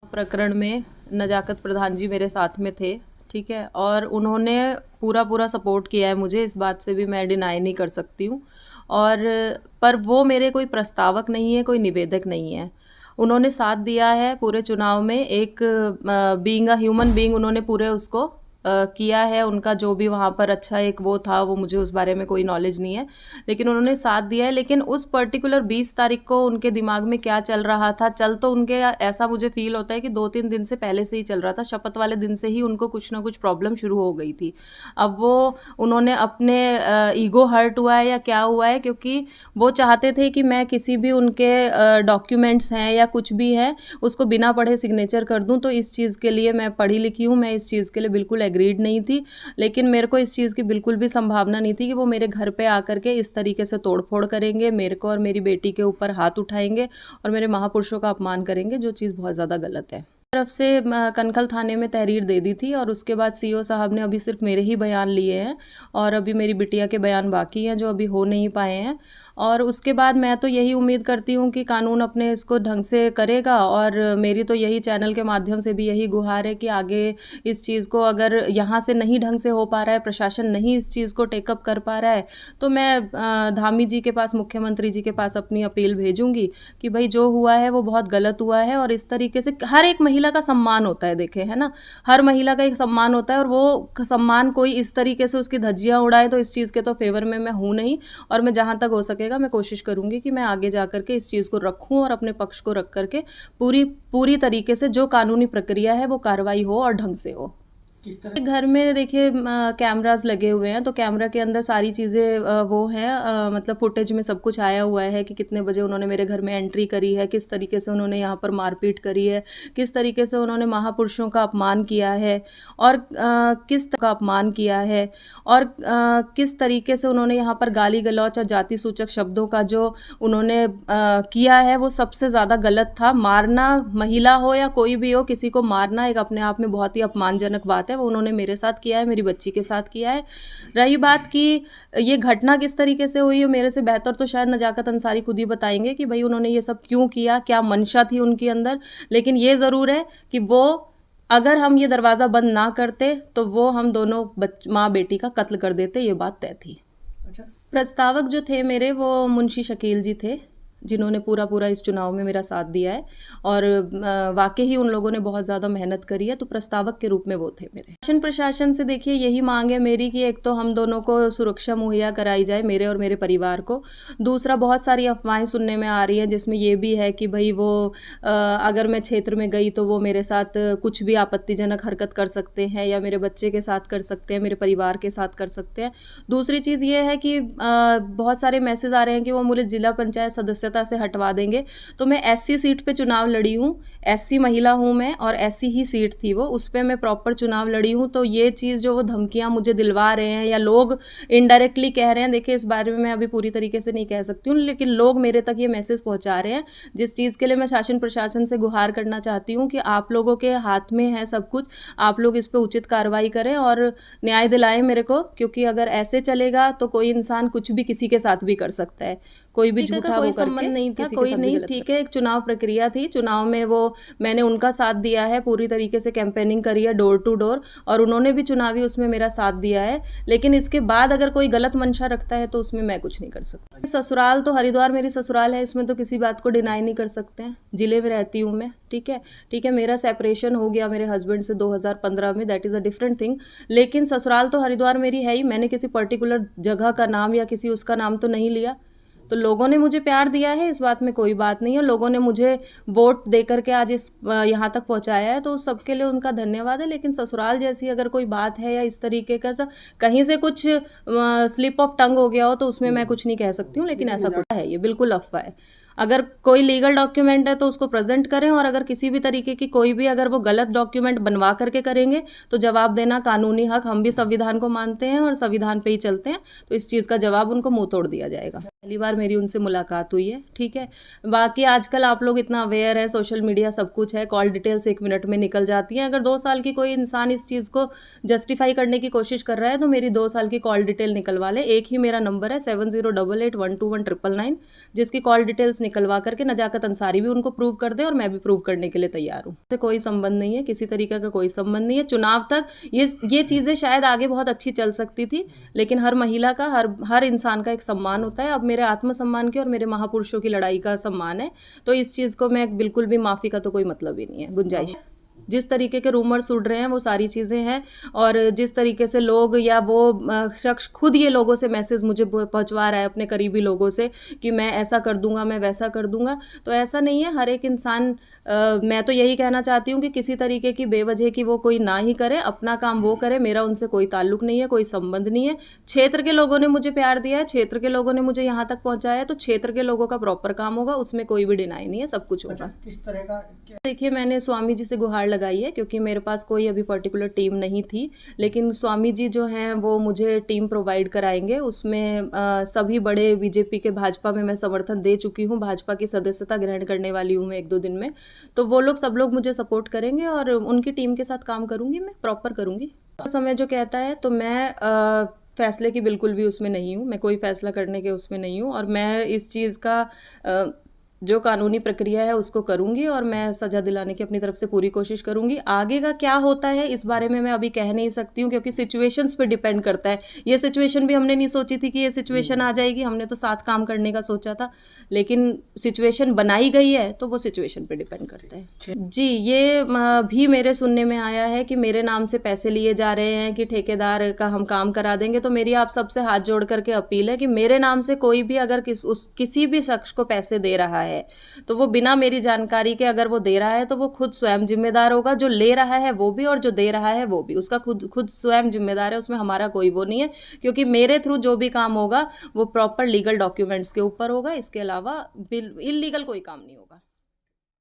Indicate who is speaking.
Speaker 1: प्रकरण में नजाकत प्रधान जी मेरे साथ में थे, ठीक है, और उन्होंने पूरा सपोर्ट किया है मुझे, इस बात से भी मैं डिनाई नहीं कर सकती हूँ। और पर वो मेरे कोई प्रस्तावक नहीं है, कोई निवेदक नहीं है। उन्होंने साथ दिया है पूरे चुनाव में, एक बीइंग अ ह्यूमन बीइंग उन्होंने पूरे उसको किया है। उनका जो भी वहाँ पर अच्छा एक वो था, वो मुझे उस बारे में कोई नॉलेज नहीं है, लेकिन उन्होंने साथ दिया है। लेकिन उस पर्टिकुलर 20 तारीख को उनके दिमाग में क्या चल रहा था, चल तो उनके ऐसा मुझे फील होता है कि 2-3 दिन से पहले से ही चल रहा था, शपथ वाले दिन से ही उनको कुछ ना कुछ प्रॉब्लम शुरू हो गई थी। अब वो उन्होंने अपने ईगो हर्ट हुआ है या क्या हुआ है, क्योंकि वो चाहते थे कि मैं किसी भी उनके डॉक्यूमेंट्स हैं या कुछ भी है उसको बिना पढ़े सिग्नेचर कर दूं। तो इस चीज़ के लिए मैं पढ़ी लिखी हूँ, मैं इस चीज़ के लिए बिल्कुल एग्रीड नहीं थी। लेकिन मेरे को इस चीज़ की बिल्कुल भी संभावना नहीं थी कि वो मेरे घर पे आकर के इस तरीके से तोड़फोड़ करेंगे, मेरे को और मेरी बेटी के ऊपर हाथ उठाएंगे और मेरे महापुरुषों का अपमान करेंगे, जो चीज़ बहुत ज़्यादा गलत है। तरफ से कनखल थाने में तहरीर दे दी थी और उसके बाद सीओ साहब ने अभी सिर्फ मेरे ही बयान लिए हैं और अभी मेरी बिटिया के बयान बाकी हैं जो अभी हो नहीं पाए हैं। और उसके बाद मैं तो यही उम्मीद करती हूँ कि कानून अपने इसको ढंग से करेगा, और मेरी तो यही चैनल के माध्यम से भी यही गुहार है कि आगे इस चीज़ को अगर यहाँ से नहीं ढंग से हो पा रहा है, प्रशासन नहीं इस चीज़ को टेकअप कर पा रहा है, तो मैं धामी जी के पास, मुख्यमंत्री जी के पास अपनी अपील भेजूंगी कि भाई जो हुआ है वो बहुत गलत हुआ है। और इस तरीके से हर एक महिला का सम्मान होता है, देखे है ना, हर महिला का एक सम्मान होता है, और वो सम्मान कोई इस तरीके से उसकी धज्जियां उड़ाए, तो इस चीज़ के तो फेवर में मैं हूँ नहीं। और मैं जहाँ तक हो सकेगा मैं कोशिश करूंगी कि मैं आगे जा करके इस चीज़ को रखूं और अपने पक्ष को रख करके पूरी तरीके से जो कानूनी प्रक्रिया है वो कार्रवाई हो और ढंग से हो। घर में देखिए कैमरास लगे हुए हैं, तो कैमरा के अंदर सारी चीज़ें वो हैं, मतलब फुटेज में सब कुछ आया हुआ है कि कितने बजे उन्होंने मेरे घर में एंट्री करी है, किस तरीके से उन्होंने यहाँ पर मारपीट करी है, किस तरीके से उन्होंने महापुरुषों का अपमान किया है, और किस तरह का अपमान किया है, और किस तरीके से उन्होंने यहाँ पर गाली गलौच और जाति सूचक शब्दों का जो उन्होंने किया है वो सबसे ज़्यादा गलत था। मारना, महिला हो या कोई भी हो, किसी को मारना एक अपने आप में बहुत ही अपमानजनक बात है। वो उन्होंने मेरे साथ किया है, मेरी बच्ची के साथ किया है। रही बात कि ये घटना किस तरीके से हुई है, मेरे से बेहतर तो शायद नजाकत अंसारी खुद ही बताएंगे कि भाई उन्होंने ये सब क्यों किया, क्या मंशा थी उनके अंदर। लेकिन ये ज़रूर है कि वो, अगर हम ये दरवाज़ा बंद ना करते तो वो हम दोनों माँ बेटी का कत्ल कर देते, ये बात तय थी। अच्छा, प्रस्तावक जो थे मेरे वो मुंशी शकील जी थे, जिन्होंने पूरा इस चुनाव में मेरा साथ दिया है, और वाकई ही उन लोगों ने बहुत ज़्यादा मेहनत करी है, तो प्रस्तावक के रूप में वो थे मेरे। शासन प्रशासन से देखिए यही मांग है मेरी कि एक तो हम दोनों को सुरक्षा मुहैया कराई जाए, मेरे और मेरे परिवार को। दूसरा, बहुत सारी अफवाहें सुनने में आ रही हैं जिसमें ये भी है कि भाई वो अगर मैं क्षेत्र में गई तो वो मेरे साथ कुछ भी आपत्तिजनक हरकत कर सकते हैं, या मेरे बच्चे के साथ कर सकते हैं, मेरे परिवार के साथ कर सकते हैं। दूसरी चीज़ ये है कि बहुत सारे मैसेज आ रहे हैं कि वो मुझे जिला पंचायत सदस्यता से हटवा देंगे। तो मैं एससी सीट पे चुनाव लड़ी हूँ, एससी महिला हूँ मैं, और एससी ही सीट थी वो, उस पे मैं प्रॉपर चुनाव लड़ी हूँ। तो ये चीज़ जो वो धमकियाँ मुझे दिलवा रहे हैं या लोग इनडायरेक्टली कह रहे हैं, देखिए इस बारे में मैं अभी पूरी तरीके से नहीं कह सकती हूँ, लेकिन लोग मेरे तक ये मैसेज पहुँचा रहे हैं, जिस चीज़ के लिए मैं शासन प्रशासन से गुहार करना चाहती हूँ कि आप लोगों के हाथ में है सब कुछ, आप लोग इस पर उचित कार्रवाई करें और न्याय दिलाएं मेरे को। क्योंकि अगर ऐसे चलेगा तो कोई इंसान कुछ भी किसी के साथ भी कर सकता है, कोई भी झूठा कोई संबंध नहीं था, कोई नहीं, ठीक है, एक चुनाव प्रक्रिया थी, चुनाव में वो मैंने उनका साथ दिया है, पूरी तरीके से कैंपेनिंग करी है डोर टू डोर, और उन्होंने भी चुनावी उसमें मेरा साथ दिया है। लेकिन इसके बाद अगर कोई गलत मंशा रखता है तो उसमें मैं कुछ नहीं कर सकती। ससुराल तो हरिद्वार मेरी ससुराल है, इसमें तो किसी बात को डिनाई नहीं कर सकते हैं। जिले में रहती हूँ मैं, ठीक है, मेरा सेपरेशन हो गया मेरे हस्बैंड से 2015 में, that is a different thing. लेकिन ससुराल तो हरिद्वार मेरी है ही, मैंने किसी पर्टिकुलर जगह का नाम या किसी उसका नाम तो नहीं लिया। तो लोगों ने मुझे प्यार दिया है, इस बात में कोई बात नहीं है, लोगों ने मुझे वोट दे करके आज इस यहाँ तक पहुँचाया है, तो सबके लिए उनका धन्यवाद है। लेकिन ससुराल जैसी अगर कोई बात है या इस तरीके का कहीं से कुछ स्लिप ऑफ टंग हो गया हो तो उसमें मैं कुछ नहीं कह सकती हूँ। लेकिन ऐसा कुछ है, ये बिल्कुल अफवाह है। अगर कोई लीगल डॉक्यूमेंट है तो उसको प्रेजेंट करें, और अगर किसी भी तरीके की कोई भी अगर वो गलत डॉक्यूमेंट बनवा करके करेंगे तो जवाब देना कानूनी हक, हम भी संविधान को मानते हैं और संविधान पे ही चलते हैं, तो इस चीज़ का जवाब उनको मुंह तोड़ दिया जाएगा। पहली बार मेरी उनसे मुलाकात हुई है, ठीक है। बाकी आजकल आप लोग इतना अवेयर हैं, सोशल मीडिया सब कुछ है, कॉल डिटेल्स 1 मिनट में निकल जाती हैं। अगर 2 साल की कोई इंसान इस चीज़ को जस्टिफ़ाई करने की कोशिश कर रहा है तो मेरी 2 साल की कॉल डिटेल निकलवा ले। एक ही मेरा नंबर है 7088121999, जिसकी कॉल डिटेल्स निकलवा करके नजाकत अंसारी भी उनको प्रूव कर दे और मैं भी प्रूव करने के लिए तैयार हूँ। इससे कोई संबंध नहीं है, किसी तरीके का कोई संबंध नहीं है। चुनाव तक ये चीज़ें शायद आगे बहुत अच्छी चल सकती थी, लेकिन हर महिला का, हर इंसान का एक सम्मान होता है। अब मेरे आत्मसम्मान की और मेरे महापुरुषों की लड़ाई का सम्मान है, तो इस चीज़ को मैं बिल्कुल भी माफ़ी का तो कोई मतलब ही नहीं है, गुंजाइश। जिस तरीके के रूमर्स उड़ रहे हैं वो सारी चीज़ें हैं, और जिस तरीके से लोग या वो शख्स खुद ये लोगों से मैसेज मुझे पहुंचवा रहा है, अपने करीबी लोगों से, कि मैं ऐसा कर दूंगा, मैं वैसा कर दूंगा, तो ऐसा नहीं है। हर एक इंसान, मैं तो यही कहना चाहती हूँ कि किसी तरीके की बेवजह की वो कोई ना ही करे, अपना काम वो करे। मेरा उनसे कोई ताल्लुक नहीं है, कोई संबंध नहीं है। क्षेत्र के लोगों ने मुझे प्यार दिया है, क्षेत्र के लोगों ने मुझे यहाँ तक पहुँचाया है, तो क्षेत्र के लोगों का प्रॉपर काम होगा, उसमें कोई भी डिनाई नहीं है, सब कुछ होगा।
Speaker 2: किस तरह का
Speaker 1: देखिए, मैंने स्वामी जी से गुहार लगाई है, क्योंकि मेरे पास कोई अभी पर्टिकुलर टीम नहीं थी, लेकिन स्वामी जी जो हैं वो मुझे टीम प्रोवाइड कराएंगे। उसमें सभी बड़े बीजेपी के, भाजपा में मैं समर्थन दे चुकी हूँ, भाजपा की सदस्यता ग्रहण करने वाली हूँ मैं 1-2 दिन में, तो वो लोग, सब लोग मुझे सपोर्ट करेंगे और उनकी टीम के साथ काम करूँगी, मैं प्रॉपर करूँगी। समय जो कहता है, तो मैं फैसले की बिल्कुल भी उसमें नहीं हूँ, मैं कोई फैसला करने के उसमें नहीं हूँ, और मैं इस चीज़ का जो कानूनी प्रक्रिया है उसको करूँगी, और मैं सज़ा दिलाने की अपनी तरफ से पूरी कोशिश करूँगी। आगे का क्या होता है इस बारे में मैं अभी कह नहीं सकती हूँ, क्योंकि सिचुएशंस पे डिपेंड करता है। ये सिचुएशन भी हमने नहीं सोची थी कि ये सिचुएशन आ जाएगी, हमने तो साथ काम करने का सोचा था, लेकिन सिचुएशन बनाई गई है, तो वो सिचुएशन पे डिपेंड करता है। जी, ये भी मेरे सुनने में आया है कि मेरे नाम से पैसे लिए जा रहे हैं, कि ठेकेदार का हम काम करा देंगे। तो मेरी आप सबसे हाथ जोड़ करके अपील है कि मेरे नाम से कोई भी अगर किसी भी शख्स को पैसे दे रहा है, तो वो बिना मेरी जानकारी के अगर वो दे रहा है, तो वो खुद स्वयं जिम्मेदार होगा। जो ले रहा है वो भी, और जो दे रहा है वो भी, उसका खुद स्वयं जिम्मेदार है, उसमें हमारा कोई वो नहीं है। क्योंकि मेरे थ्रू जो भी काम होगा वो प्रॉपर लीगल डॉक्यूमेंट्स के ऊपर होगा, इसके अलावा इल्लीगल कोई काम नहीं होगा।